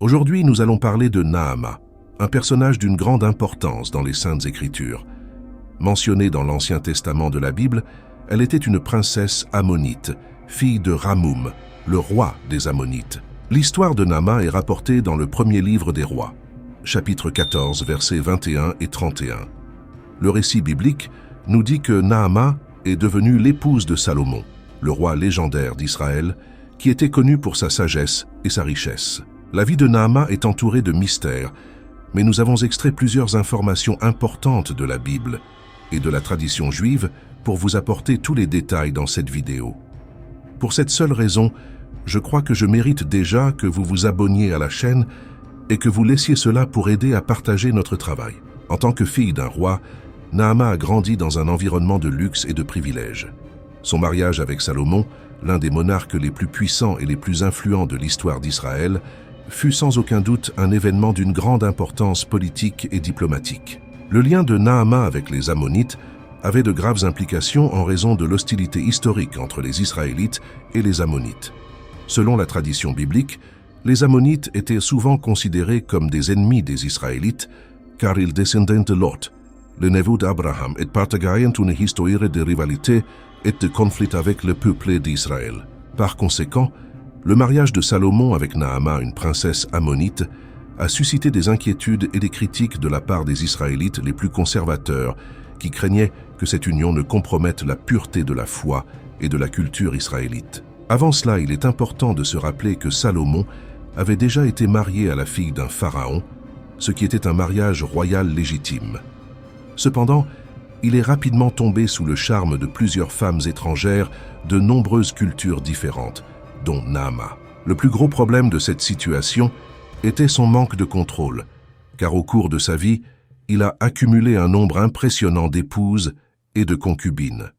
Aujourd'hui, nous allons parler de Naama, un personnage d'une grande importance dans les Saintes Écritures. Mentionnée dans l'Ancien Testament de la Bible, elle était une princesse ammonite, fille de Ramoum, le roi des Ammonites. L'histoire de Naama est rapportée dans le premier livre des rois, chapitre 14, versets 21 et 31. Le récit biblique nous dit que Naama est devenue l'épouse de Salomon, le roi légendaire d'Israël, qui était connu pour sa sagesse et sa richesse. La vie de Naama est entourée de mystères, mais nous avons extrait plusieurs informations importantes de la Bible et de la tradition juive pour vous apporter tous les détails dans cette vidéo. Pour cette seule raison, je crois que je mérite déjà que vous vous abonniez à la chaîne et que vous laissiez cela pour aider à partager notre travail. En tant que fille d'un roi, Naama a grandi dans un environnement de luxe et de privilèges. Son mariage avec Salomon, l'un des monarques les plus puissants et les plus influents de l'histoire d'Israël, fut sans aucun doute un événement d'une grande importance politique et diplomatique. Le lien de Naama avec les Ammonites avait de graves implications en raison de l'hostilité historique entre les Israélites et les Ammonites. Selon la tradition biblique, les Ammonites étaient souvent considérés comme des ennemis des Israélites, car ils descendaient de Lot, le neveu d'Abraham, et partageaient une histoire de rivalité et de conflit avec le peuple d'Israël. Par conséquent, le mariage de Salomon avec Naama, une princesse ammonite, a suscité des inquiétudes et des critiques de la part des Israélites les plus conservateurs, qui craignaient que cette union ne compromette la pureté de la foi et de la culture israélite. Avant cela, il est important de se rappeler que Salomon avait déjà été marié à la fille d'un pharaon, ce qui était un mariage royal légitime. Cependant, il est rapidement tombé sous le charme de plusieurs femmes étrangères de nombreuses cultures différentes, dont Naama. Le plus gros problème de cette situation était son manque de contrôle, car au cours de sa vie, il a accumulé un nombre impressionnant d'épouses et de concubines.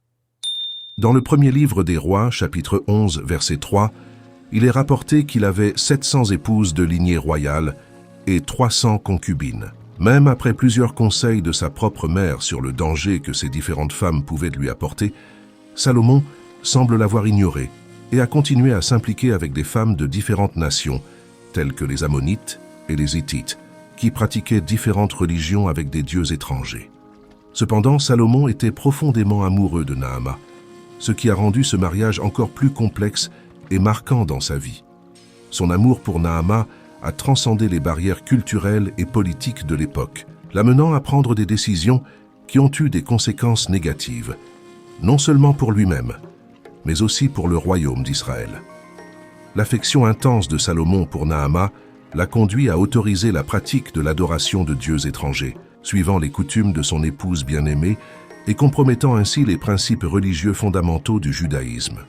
Dans le premier livre des rois, chapitre 11, verset 3, il est rapporté qu'il avait 700 épouses de lignée royale et 300 concubines. Même après plusieurs conseils de sa propre mère sur le danger que ces différentes femmes pouvaient lui apporter, Salomon semble l'avoir ignoré et a continué à s'impliquer avec des femmes de différentes nations, telles que les Ammonites et les Hittites, qui pratiquaient différentes religions avec des dieux étrangers. Cependant, Salomon était profondément amoureux de Naama, ce qui a rendu ce mariage encore plus complexe et marquant dans sa vie. Son amour pour Naama a transcendé les barrières culturelles et politiques de l'époque, l'amenant à prendre des décisions qui ont eu des conséquences négatives, non seulement pour lui-même, mais aussi pour le royaume d'Israël. L'affection intense de Salomon pour Naama l'a conduit à autoriser la pratique de l'adoration de dieux étrangers, suivant les coutumes de son épouse bien-aimée et compromettant ainsi les principes religieux fondamentaux du judaïsme.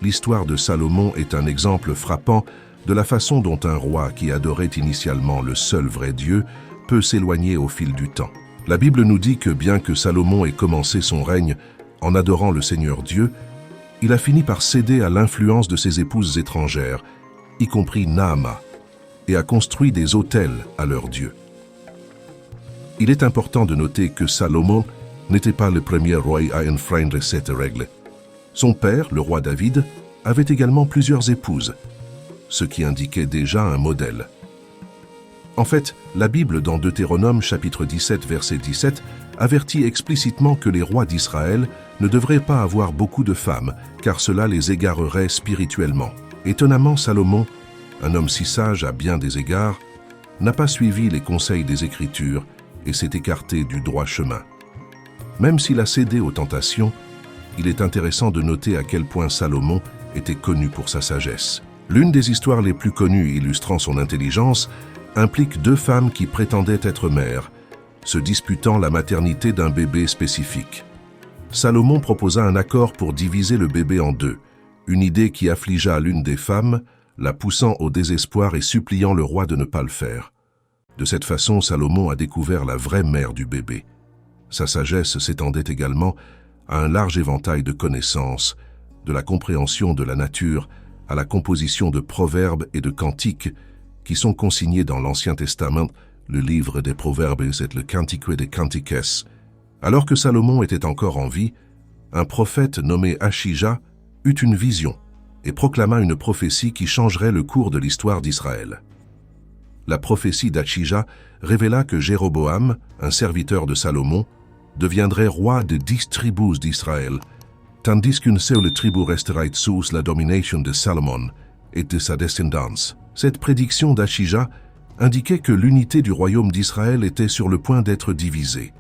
L'histoire de Salomon est un exemple frappant de la façon dont un roi qui adorait initialement le seul vrai Dieu peut s'éloigner au fil du temps. La Bible nous dit que bien que Salomon ait commencé son règne en adorant le Seigneur Dieu, il a fini par céder à l'influence de ses épouses étrangères, y compris Naama, et a construit des autels à leur Dieu. Il est important de noter que Salomon n'était pas le premier roi à enfreindre cette règle. Son père, le roi David, avait également plusieurs épouses, ce qui indiquait déjà un modèle. En fait, la Bible dans Deutéronome chapitre 17 verset 17 avertit explicitement que les rois d'Israël ne devraient pas avoir beaucoup de femmes, car cela les égarerait spirituellement. Étonnamment, Salomon, un homme si sage à bien des égards, n'a pas suivi les conseils des Écritures et s'est écarté du droit chemin. Même s'il a cédé aux tentations, il est intéressant de noter à quel point Salomon était connu pour sa sagesse. L'une des histoires les plus connues illustrant son intelligence implique deux femmes qui prétendaient être mères, se disputant la maternité d'un bébé spécifique. Salomon proposa un accord pour diviser le bébé en deux, une idée qui affligea l'une des femmes, la poussant au désespoir et suppliant le roi de ne pas le faire. De cette façon, Salomon a découvert la vraie mère du bébé. Sa sagesse s'étendait également à un large éventail de connaissances, de la compréhension de la nature à la composition de proverbes et de cantiques qui sont consignés dans l'Ancien Testament, le livre des Proverbes et le Cantique des Cantiques. Alors que Salomon était encore en vie, un prophète nommé Achija eut une vision et proclama une prophétie qui changerait le cours de l'histoire d'Israël. la prophétie d'Achija révéla que Jéroboam, un serviteur de Salomon, deviendrait roi de 10 tribus d'Israël, tandis qu'une seule tribu resterait sous la domination de Salomon et de sa descendance. Cette prédiction d'Achija indiquait que l'unité du royaume d'Israël était sur le point d'être divisée.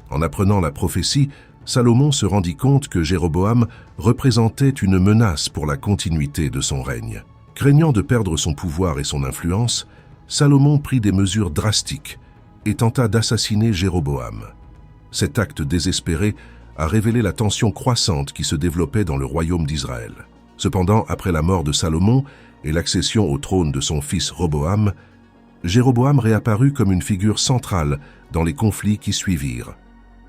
En apprenant la prophétie, Salomon se rendit compte que Jéroboam représentait une menace pour la continuité de son règne. Craignant de perdre son pouvoir et son influence, Salomon prit des mesures drastiques et tenta d'assassiner Jéroboam. Cet acte désespéré a révélé la tension croissante qui se développait dans le royaume d'Israël. Cependant, après la mort de Salomon et l'accession au trône de son fils Roboam, Jéroboam réapparut comme une figure centrale dans les conflits qui suivirent.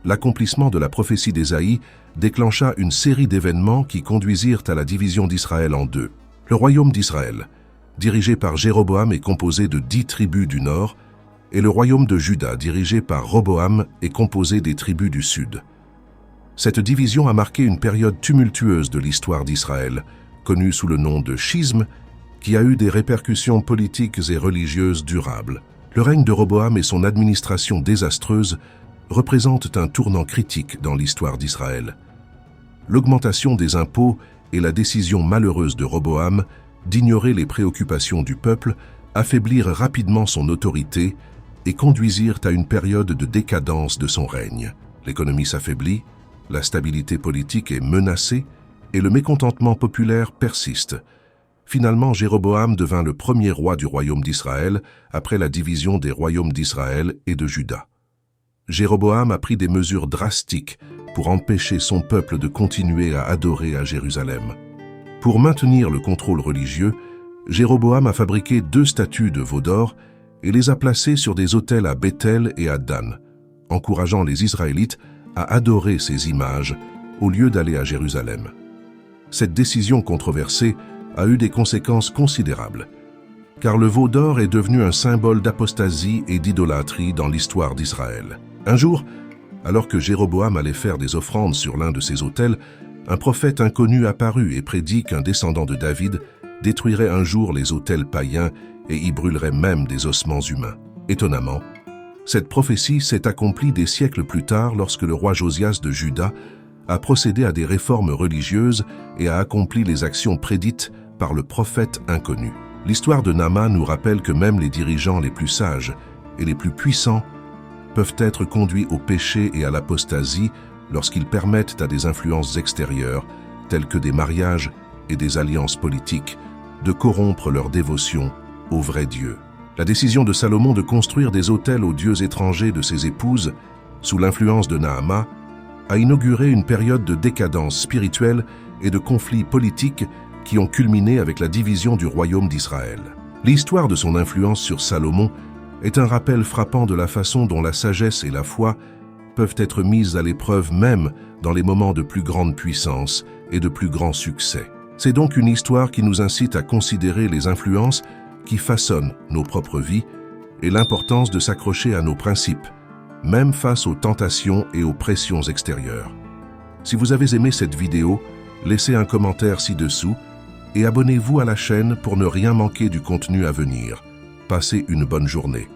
L'accomplissement de la prophétie d'Ésaïe déclencha une série d'événements qui conduisirent à la division d'Israël en deux. Le royaume d'Israël, dirigé par Jéroboam, est composé de 10 tribus du nord, et le royaume de Juda, dirigé par Roboam, est composé des tribus du sud. Cette division a marqué une période tumultueuse de l'histoire d'Israël, connue sous le nom de schisme, qui a eu des répercussions politiques et religieuses durables. Le règne de Roboam et son administration désastreuse représentent un tournant critique dans l'histoire d'Israël. L'augmentation des impôts et la décision malheureuse de Roboam d'ignorer les préoccupations du peuple affaiblirent rapidement son autorité et conduisirent à une période de décadence de son règne. L'économie s'affaiblit, la stabilité politique est menacée et le mécontentement populaire persiste. Finalement, Jéroboam devint le premier roi du royaume d'Israël après la division des royaumes d'Israël et de Juda. Jéroboam a pris des mesures drastiques pour empêcher son peuple de continuer à adorer à Jérusalem. Pour maintenir le contrôle religieux, Jéroboam a fabriqué 2 statues de veau d'or et les a placées sur des autels à Béthel et à Dan, encourageant les Israélites à adorer ces images au lieu d'aller à Jérusalem. Cette décision controversée a eu des conséquences considérables, car le veau d'or est devenu un symbole d'apostasie et d'idolâtrie dans l'histoire d'Israël. Un jour, alors que Jéroboam allait faire des offrandes sur l'un de ses autels, un prophète inconnu apparut et prédit qu'un descendant de David détruirait un jour les autels païens et y brûlerait même des ossements humains. Étonnamment, cette prophétie s'est accomplie des siècles plus tard lorsque le roi Josias de Juda a procédé à des réformes religieuses et a accompli les actions prédites par le prophète inconnu. L'histoire de Naaman nous rappelle que même les dirigeants les plus sages et les plus puissants peuvent être conduits au péché et à l'apostasie lorsqu'ils permettent à des influences extérieures, telles que des mariages et des alliances politiques, de corrompre leur dévotion au vrai Dieu. La décision de Salomon de construire des autels aux dieux étrangers de ses épouses, sous l'influence de Naama, a inauguré une période de décadence spirituelle et de conflits politiques qui ont culminé avec la division du royaume d'Israël. L'histoire de son influence sur Salomon est un rappel frappant de la façon dont la sagesse et la foi peuvent être mises à l'épreuve même dans les moments de plus grande puissance et de plus grand succès. C'est donc une histoire qui nous incite à considérer les influences qui façonnent nos propres vies et l'importance de s'accrocher à nos principes, même face aux tentations et aux pressions extérieures. Si vous avez aimé cette vidéo, laissez un commentaire ci-dessous et abonnez-vous à la chaîne pour ne rien manquer du contenu à venir. Passez une bonne journée.